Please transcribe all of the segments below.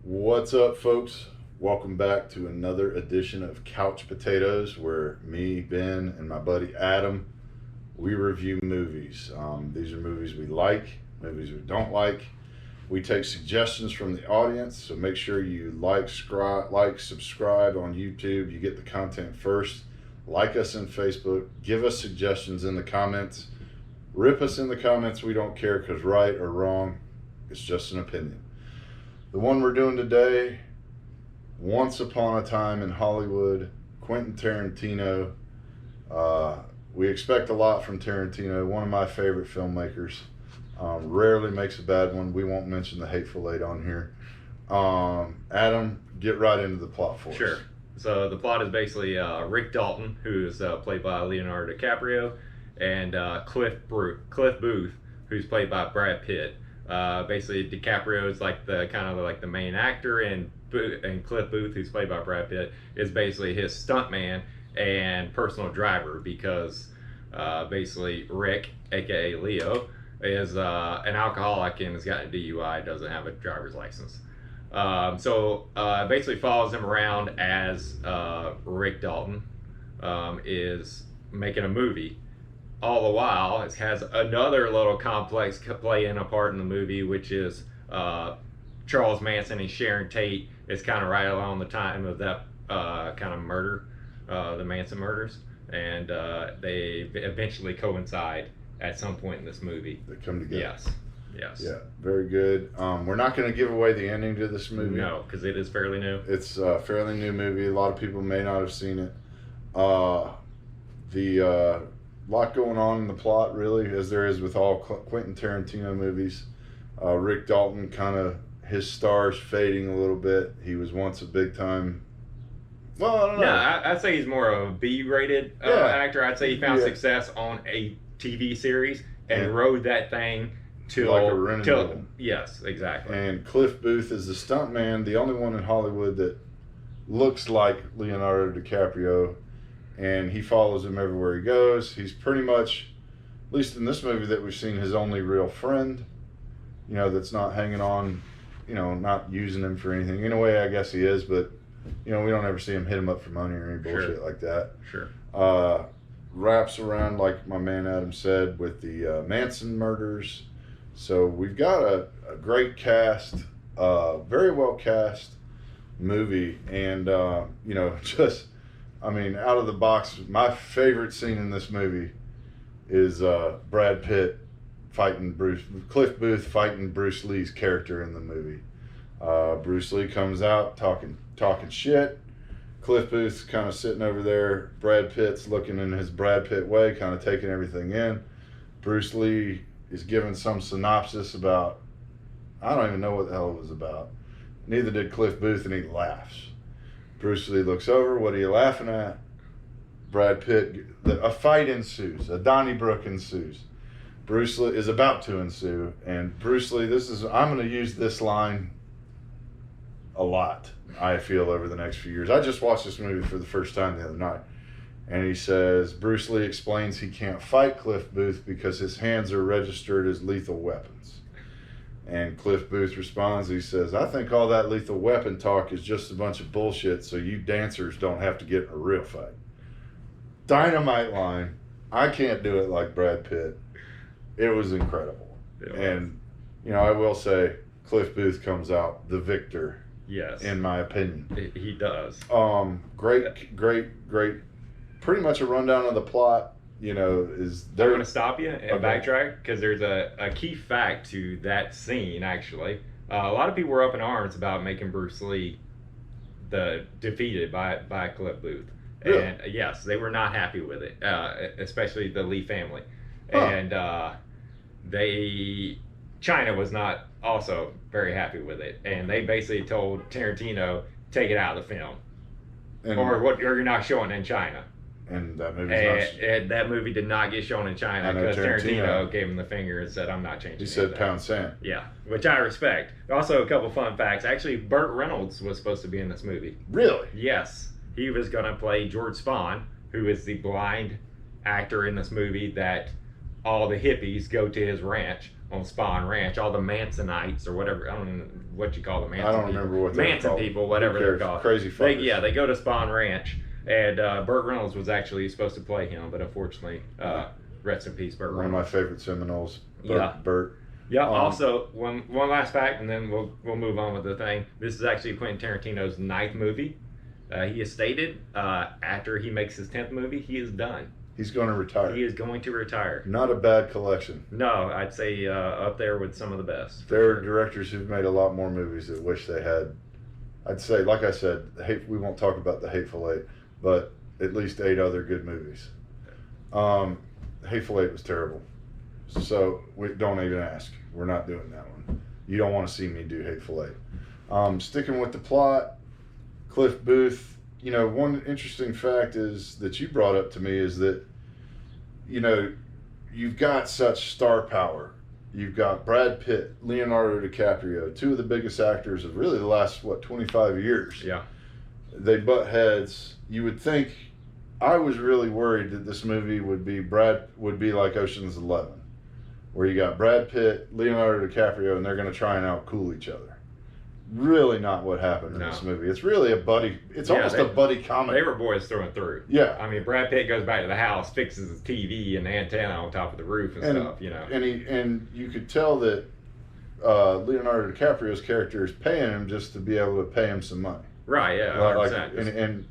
What's up, folks? Welcome back to another edition of Couch Potatoes, where me, Ben, and my buddy Adam, we review movies. These are movies we like, movies we don't like. We take suggestions from the audience, so make sure you subscribe on YouTube. You get the content first. Like us on Facebook. Give us suggestions in the comments. Rip us in the comments. We don't care, because right or wrong, it's just an opinion. The one we're doing today, Once Upon a Time in Hollywood, Quentin Tarantino. We expect a lot from Tarantino, one of my favorite filmmakers. Rarely makes a bad one. We won't mention the Hateful Eight on here. Adam, get right into the plot for us. Sure. So the plot is basically Rick Dalton, who's played by Leonardo DiCaprio, and Cliff Booth, who's played by Brad Pitt. Basically, DiCaprio is like the main actor, and Cliff Booth, who's played by Brad Pitt, is basically his stuntman and personal driver, because basically Rick, aka Leo, is an alcoholic and has got a DUI, doesn't have a driver's license. So basically follows him around as Rick Dalton is making a movie. All the while, it has another little complex playing a part in the movie, which is Charles Manson and Sharon Tate is kind of right along the time of that kind of murder, the Manson murders, and they eventually coincide at some point in this movie. They come together. Yes. Yeah, very good. We're not going to give away the ending to this movie. No, because it is fairly new. It's a fairly new movie. A lot of people may not have seen it. The lot going on in the plot, really, as there is with all Quentin Tarantino movies. Rick Dalton, kind of his star's fading a little bit. He was once a big time. Well, I don't know. Yeah, I'd say he's more of a B-rated actor. I'd say he found success on a TV series and rode that thing till like a rental. Yes, exactly. And Cliff Booth is the stuntman, the only one in Hollywood that looks like Leonardo DiCaprio, and he follows him everywhere he goes. He's pretty much, at least in this movie that we've seen, his only real friend, that's not hanging on, not using him for anything. In a way, I guess he is, but, we don't ever see him hit him up for money or any bullshit like that. Sure. Wraps around, like my man Adam said, with the Manson murders. So we've got a great cast, very well cast movie, and, out of the box, my favorite scene in this movie is Brad Pitt Cliff Booth fighting Bruce Lee's character in the movie. Bruce Lee comes out talking shit. Cliff Booth's kind of sitting over there. Brad Pitt's looking in his Brad Pitt way, kind of taking everything in. Bruce Lee is giving some synopsis about, I don't even know what the hell it was about. Neither did Cliff Booth, and he laughs. Bruce Lee looks over. What are you laughing at? Brad Pitt. A fight ensues. A Donnybrook ensues. Bruce Lee is about to ensue, and Bruce Lee. I'm going to use this line a lot, I feel, over the next few years. I just watched this movie for the first time the other night, and he says, Bruce Lee explains he can't fight Cliff Booth because his hands are registered as lethal weapons. And Cliff Booth responds, he says, I think all that lethal weapon talk is just a bunch of bullshit, so you dancers don't have to get in a real fight. Dynamite line. I can't do it like Brad Pitt. It was incredible. And, I will say, Cliff Booth comes out the victor. Yes. In my opinion. He does. Great. Pretty much a rundown of the plot. Is there. I'm going to stop you and backtrack, because there's a key fact to that scene, actually. A lot of people were up in arms about making Bruce Lee defeated by Cliff Booth. Really? And yes, they were not happy with it, especially the Lee family. Huh. And China was not also very happy with it. And they basically told Tarantino, take it out of the film. Or you're not showing in China. And that movie that movie did not get shown in China because Tarantino gave him the finger and said, I'm not changing it. He said pound sand. Yeah, which I respect. Also, a couple fun facts. Actually, Burt Reynolds was supposed to be in this movie. Really? Yes. He was going to play George Spahn, who is the blind actor in this movie that all the hippies go to his ranch on Spawn Ranch. All the Mansonites or whatever, I don't know what you call the Manson I don't people. remember what they're Manson called. people, whatever they're Who cares? called. Crazy fuckers. They go to Spawn Ranch, and Burt Reynolds was actually supposed to play him, but unfortunately, rest in peace, Burt One of Reynolds. my favorite Seminoles. Yeah. Burt. Yeah. Also, one last fact, and then we'll move on with the thing. This is actually Quentin Tarantino's 9th movie. He has stated after he makes his 10th movie, he is done. He's going to retire. He is going to retire. Not a bad collection. No, I'd say up there with some of the best. There are directors who've made a lot more movies that wish they had. I'd say, like I said, we won't talk about the Hateful Eight, but at least 8 other good movies. Hateful Eight was terrible. So we don't even ask. We're not doing that one. You don't want to see me do Hateful Eight. Sticking with the plot, Cliff Booth. You know, one interesting fact is that you brought up to me is that, you know, you've got such star power. You've got Brad Pitt, Leonardo DiCaprio, 2 of the biggest actors of really the last, 25 years. Yeah. They butt heads. You would think, I was really worried that this movie would be like Ocean's 11, where you got Brad Pitt, Leonardo DiCaprio, and they're going to try and outcool each other. Really not what happened in this movie. It's really it's almost a buddy comedy. They were boys through and through. Yeah. I mean, Brad Pitt goes back to the house, fixes his TV and the antenna on top of the roof and stuff, you know. And you could tell that Leonardo DiCaprio's character is paying him just to be able to pay him some money. Right, yeah, 100%. And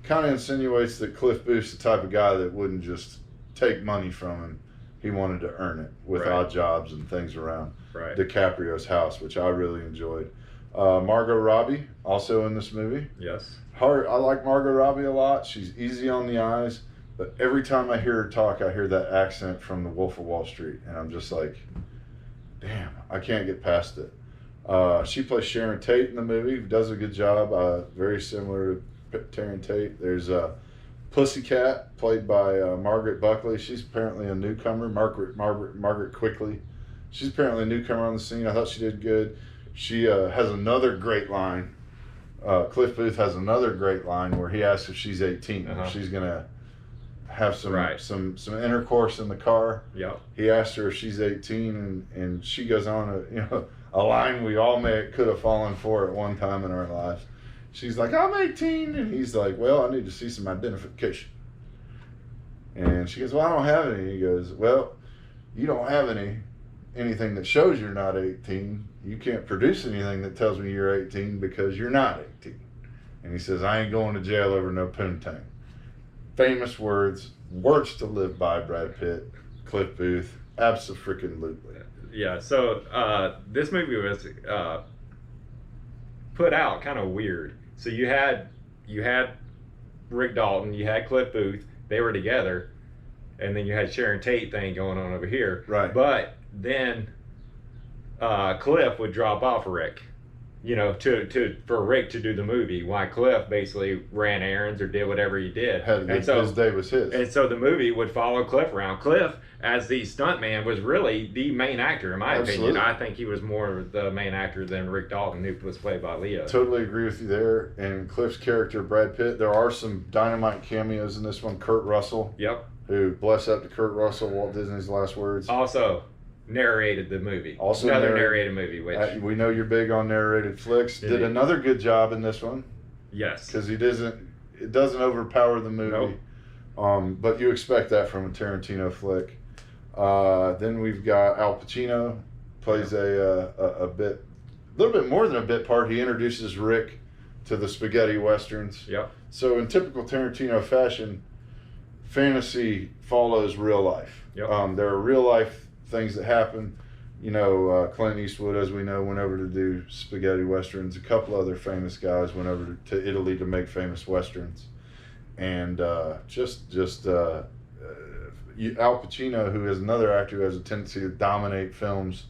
kind of insinuates that Cliff Booth's the type of guy that wouldn't just take money from him. He wanted to earn it with odd jobs and things around DiCaprio's house, which I really enjoyed. Margot Robbie, also in this movie. Yes. I like Margot Robbie a lot. She's easy on the eyes, but every time I hear her talk, I hear that accent from The Wolf of Wall Street, and I'm just like, damn, I can't get past it. She plays Sharon Tate in the movie, does a good job, very similar to Taryn Tate. There's Pussycat, played by Margaret Buckley. She's apparently a newcomer. Margaret Quickly. She's apparently a newcomer on the scene. I thought she did good. She has another great line. Cliff Booth has another great line where he asks if she's 18. If she's gonna have some intercourse in the car. Yep. He asked her if she's 18, and she goes on a line we all could have fallen for at one time in our lives. She's like, I'm 18, and he's like, well, I need to see some identification. And she goes, well, I don't have any. He goes, well, you don't have anything that shows you're not 18. You can't produce anything that tells me you're 18 because you're not 18. And he says, I ain't going to jail over no poontang. Famous words to live by, Brad Pitt, Cliff Booth, abso-freaking-lutely. Yeah, so this movie was put out kind of weird. So you had Rick Dalton, you had Cliff Booth, they were together, and then you had Sharon Tate thing going on over here. Right. But then Cliff would drop off Rick, you know, for Rick to do the movie, while Cliff basically ran errands or did whatever he did. His day was his. And so the movie would follow Cliff around. Cliff, as the stuntman, was really the main actor, in my opinion. I think he was more the main actor than Rick Dalton, who was played by Leo. Totally agree with you there. And Cliff's character, Brad Pitt, there are some dynamite cameos in this one. Kurt Russell. Yep. Who, bless up to Kurt Russell, Walt Disney's last words. Also narrated the movie. Also another narrated movie, which we know you're big on narrated flicks. Did another good job in this one. Yes. Because it doesn't overpower the movie. Nope. But you expect that from a Tarantino flick. Then we've got Al Pacino, plays a little bit more than a bit part. He introduces Rick to the spaghetti westerns. Yep. So in typical Tarantino fashion, fantasy follows real life. Yep. There are real life things that happen. You know, Clint Eastwood, as we know, went over to do spaghetti westerns. A couple other famous guys went over to Italy to make famous westerns. And Al Pacino, who is another actor who has a tendency to dominate films,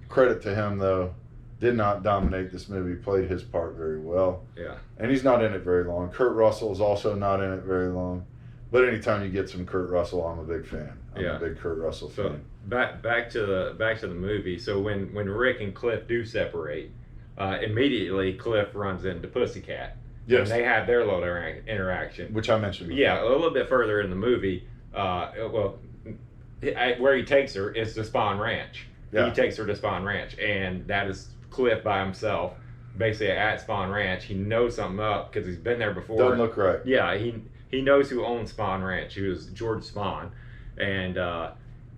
credit to him though, did not dominate this movie, played his part very well. Yeah. And he's not in it very long. Kurt Russell is also not in it very long. But anytime you get some Kurt Russell, I'm a big fan. I'm a big Kurt Russell fan. Back to the movie. So when Rick and Cliff do separate, immediately Cliff runs into Pussycat. Yes. And they have their little interaction. Which I mentioned before. Yeah, a little bit further in the movie, where he takes her is the Spawn Ranch. Yeah. He takes her to Spawn Ranch, and that is Cliff by himself, basically at Spawn Ranch. He knows something up because he's been there before. Doesn't look right. Yeah, he knows who owns Spawn Ranch. He was George Spawn, and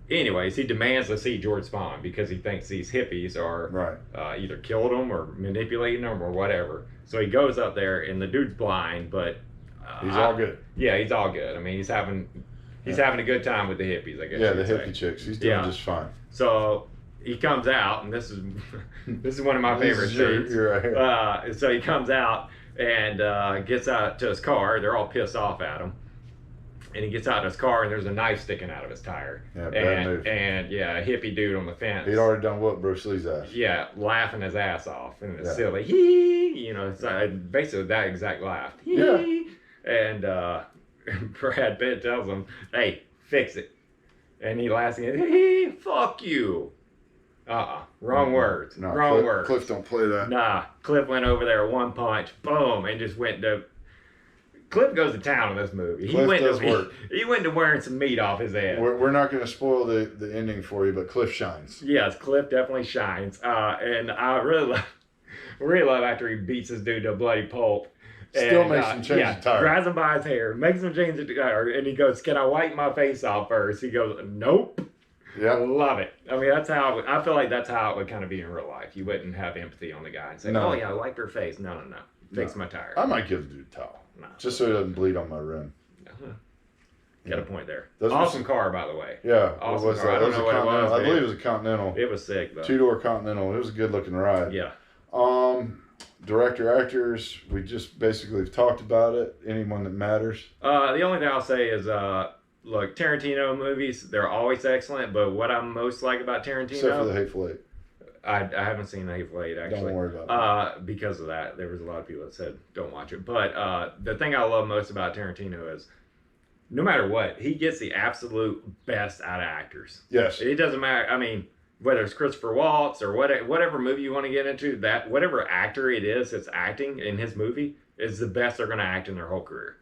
anyways, he demands to see George Spawn because he thinks these hippies are Right. either killed him or manipulating him or whatever. So he goes up there, and the dude's blind, but He's all good. Yeah, he's all good. I mean, he's having a good time with the hippies, I guess. Yeah, you the could hippie say. chicks. He's doing Yeah. just fine. So he comes out, and this is one of my favorite scenes. You're right here. So he comes out and gets out to his car. They're all pissed off at him. And he gets out of his car, and there's a knife sticking out of his tire. Yeah, bad move. And yeah, a hippie dude on the fence. He'd already done what Bruce Lee's ass. Yeah, laughing his ass off, and it's Yeah. silly. Hee, it's basically that exact laugh. Hee. Yeah. And Brad Pitt tells him, "Hey, fix it," and he laughs again. Hee, fuck you. Wrong words. No, Wrong words. Cliff don't play that. Nah, Cliff went over there one punch, boom, and just went to. Cliff goes to town in this movie. Cliff does to work. He went to wearing some meat off his head. We're not going to spoil the ending for you, but Cliff shines. Yes, Cliff definitely shines. And I really love after he beats this dude to a bloody pulp. Still makes him change the tire. Grabs him by his hair, makes him change the tire, and he goes, "Can I wipe my face off first?" He goes, "Nope." I Yeah. love it. I mean, I feel like that's how it would kind of be in real life. You wouldn't have empathy on the guy and say, No. "Oh yeah, wipe your face." No. Fix my tire. I might give the dude a towel. No. Just so he doesn't bleed on my rim. Got a point there. Those were Awesome car, by the way. Yeah. Awesome What was car. that? I don't It was know a what it was, Continental. I man. believe it was a Continental. It was sick, though. 2-door Continental. It was a good looking ride. Yeah. Director, actors, we just basically talked about it. Anyone that matters. The only thing I'll say is, look, Tarantino movies, they're always excellent, but what I most like about Tarantino... Except for the Hateful Eight. I haven't seen The Hateful Eight, actually. Don't worry about it. Because of that. There was a lot of people that said, don't watch it. But the thing I love most about Tarantino is, no matter what, he gets the absolute best out of actors. Yes. It doesn't matter. I mean, whether it's Christopher Waltz or whatever movie you want to get into, that whatever actor it is that's acting in his movie is the best they're going to act in their whole career.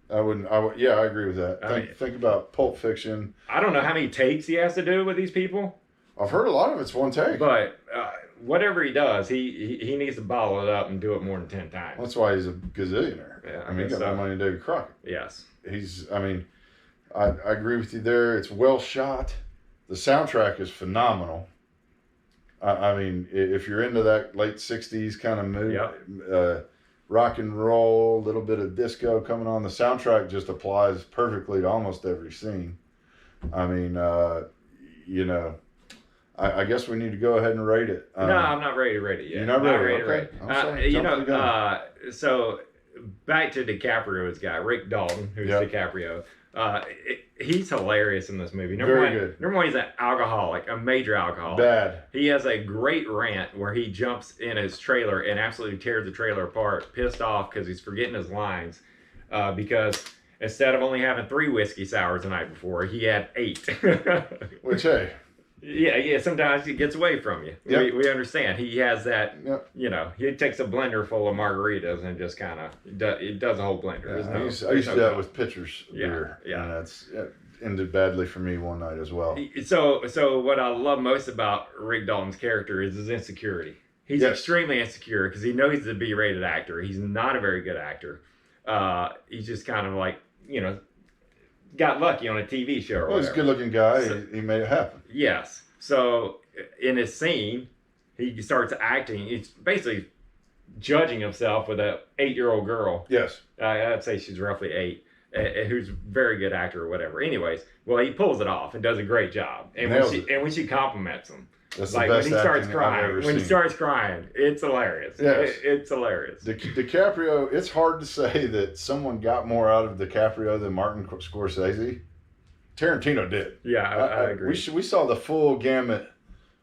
Yeah, I agree with that. Think about Pulp Fiction. I don't know how many takes he has to do with these people, I've heard a lot of it's one take. but whatever he does, he needs to bottle it up and do it more than 10 times. That's why he's a gazillionaire. Yeah, I mean, he got more money than David Crockett. Yes. I agree with you there. It's well shot. The soundtrack is phenomenal. I mean, if you're into that late 60s kind of mood, rock and roll, a little bit of disco coming on, the soundtrack just applies perfectly to almost every scene. I mean, I guess we need to go ahead and rate it. No, I'm not ready to rate it yet. You're not ready? to rate it. So back to DiCaprio's guy, Rick Dalton, who's DiCaprio. He's hilarious in this movie. Number one, he's an alcoholic, a major alcoholic. Bad. He has a great rant where he jumps in his trailer and absolutely tears the trailer apart, pissed off because he's forgetting his lines. Because instead of only having 3 whiskey sours the night before, he had 8. Which, hey. Yeah, sometimes it gets away from you. Yep. We understand. He has that, Yep. He takes a blender full of margaritas and just kind of, it does a whole blender. Yeah, I used to do that with pitchers beer. Yeah. And that's ended badly for me one night as well. So what I love most about Rick Dalton's character is his insecurity. He's extremely insecure because he knows he's a B-rated actor. He's not a very good actor. He's just kind of like, got lucky on a TV show or Well, he's a good-looking guy. So, he made it happen. Yes. So in his scene, he starts acting. He's basically judging himself with a 8-year-old girl. Yes. I'd say she's roughly 8, who's a very good actor or whatever. Anyways, well, he pulls it off and does a great job. And when she compliments him, that's like the best when he starts acting crying, I've ever when he seen. starts crying, it's hilarious. Yes. It's hilarious. DiCaprio, it's hard to say that someone got more out of DiCaprio than Martin Scorsese. Tarantino did. Yeah, I agree. We saw the full gamut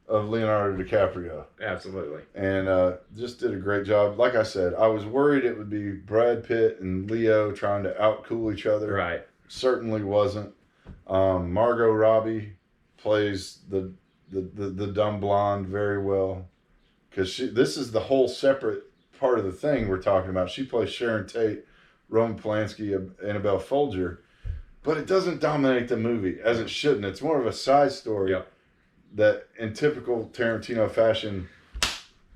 of Leonardo DiCaprio. Absolutely. And just did a great job. Like I said, I was worried it would be Brad Pitt and Leo trying to outcool each other. Right. Certainly wasn't. Margot Robbie plays the dumb blonde very well, because this is the whole separate part of the thing we're talking about. She plays Sharon Tate, Roman Polanski, Annabelle Folger, but it doesn't dominate the movie as it shouldn't. It's more of a side story. Yep. that in typical Tarantino fashion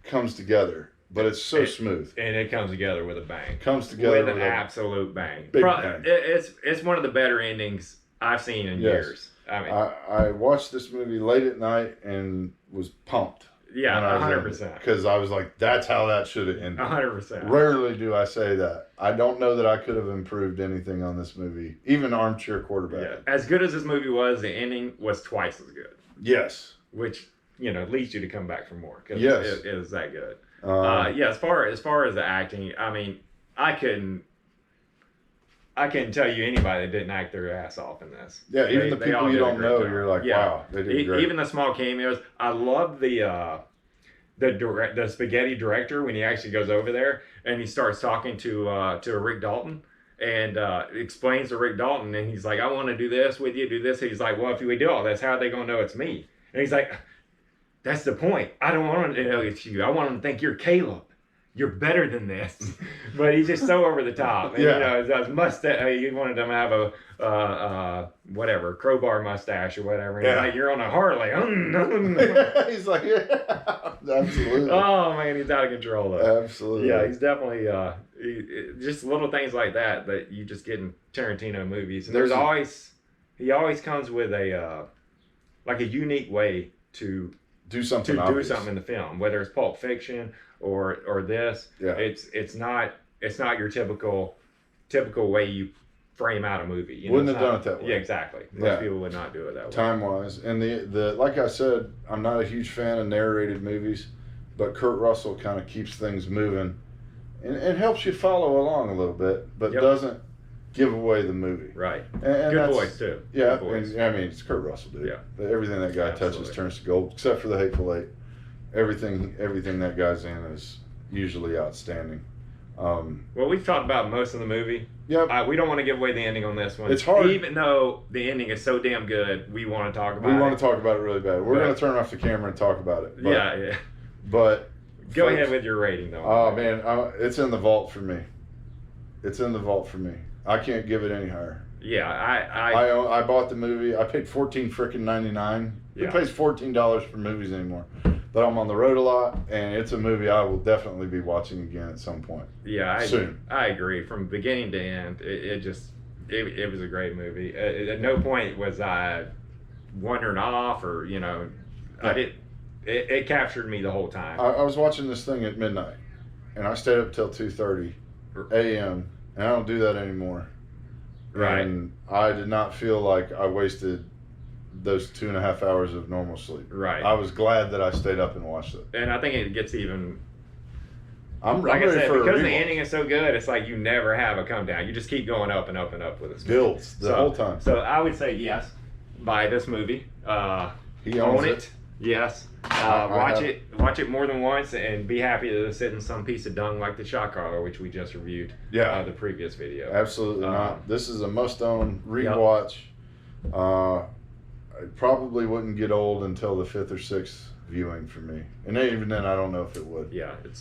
comes together, but it's so smooth. And it comes together with a bang. Comes together with an absolute bang. Big bang. It's one of the better endings I've seen in years. I mean, I watched this movie late at night and was pumped. Yeah, 100%. Because I was like, that's how that should have ended. 100%. Rarely do I say that. I don't know that I could have improved anything on this movie, even Armchair Quarterback. Yeah. As good as this movie was, the ending was twice as good. Yes. Which, leads you to come back for more. Because yes. it is that good. As far as the acting, I mean, I couldn't tell you anybody that didn't act their ass off in this. Yeah, even the people you don't know, you're like, wow, they did great. Even the small cameos. I love the spaghetti director when he actually goes over there and he starts talking to Rick Dalton and explains to Rick Dalton, and he's like, I want to do this with you, do this. And he's like, well, if we do all this, how are they going to know it's me? And he's like, that's the point. I don't want them to know it's you. I want them to think you're Caleb. You're better than this. But he's just so over the top. And, his mustache, he wanted him to have a crowbar mustache or whatever. And he's like, you're on a Harley. He's like, yeah, absolutely. Oh, man, he's out of control, though. Absolutely. Yeah, he's definitely, just little things like that you just get in Tarantino movies. And he always comes with a unique way to do something in the film, whether it's Pulp Fiction or this. Yeah. It's not your typical way you frame out a movie. Wouldn't have done it that way. Yeah, exactly. Most people would not do it that way. Time wise, and the like I said, I'm not a huge fan of narrated movies, but Kurt Russell kind of keeps things moving, and helps you follow along a little bit, but doesn't give away the movie. Right. And good voice too. Yeah, good voice. And, I mean, it's Kurt Russell, dude. Yeah. Everything that guy touches turns to gold, except for The Hateful Eight. Everything that guy's in is usually outstanding. Well, we've talked about most of the movie. Yep. We don't want to give away the ending on this one. It's hard. Even though the ending is so damn good, we want to talk about it. We want to talk about it really bad. We're going to turn off the camera and talk about it. Yeah. But go ahead with your rating, though. Oh, man. It's in the vault for me. I can't give it any higher. Yeah, I bought the movie. I paid $14.99. Who pays $14 for movies anymore? But I'm on the road a lot, and it's a movie I will definitely be watching again at some point. Yeah, soon. I agree. From beginning to end, it was a great movie. At no point was I wandering off, or it captured me the whole time. I was watching this thing at midnight, and I stayed up till 2:30 a.m. and I don't do that anymore. Right. And I did not feel like I wasted those 2.5 hours of normal sleep. Right. I was glad that I stayed up and watched it. And I think it gets even. I'm like ready I said, for because the ending is so good, it's like you never have a come down. You just keep going up and up and up with this. Builds the whole time. So I would say yes, buy this movie. He owns own it. Yes. Watch it more than once, and be happy to sit in some piece of dung like the shot caller, which we just reviewed. The previous video. Absolutely not. This is a must-own rewatch. It probably wouldn't get old until the 5th or 6th viewing for me, and even then, I don't know if it would. Yeah, it's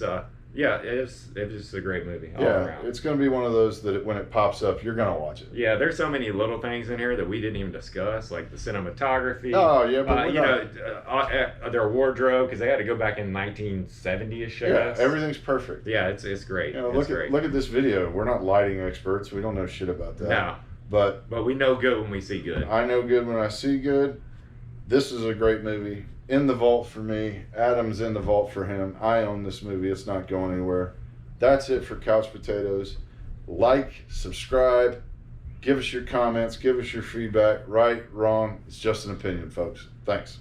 just a great movie all around. It's going to be one of those that when it pops up, you're going to watch it. Yeah, there's so many little things in here that we didn't even discuss, like the cinematography. Oh yeah, but their wardrobe, because they had to go back in 1970ish. Yeah, everything's perfect. Yeah, it's great. Look at this video. We're not lighting experts. We don't know shit about that. No. But we know good when we see good. I know good when I see good. This is a great movie. In the vault for me. Adam's in the vault for him. I own this movie. It's not going anywhere. That's it for Couch Potatoes. Like, subscribe, give us your comments, give us your feedback. Right, wrong, it's just an opinion, folks. Thanks.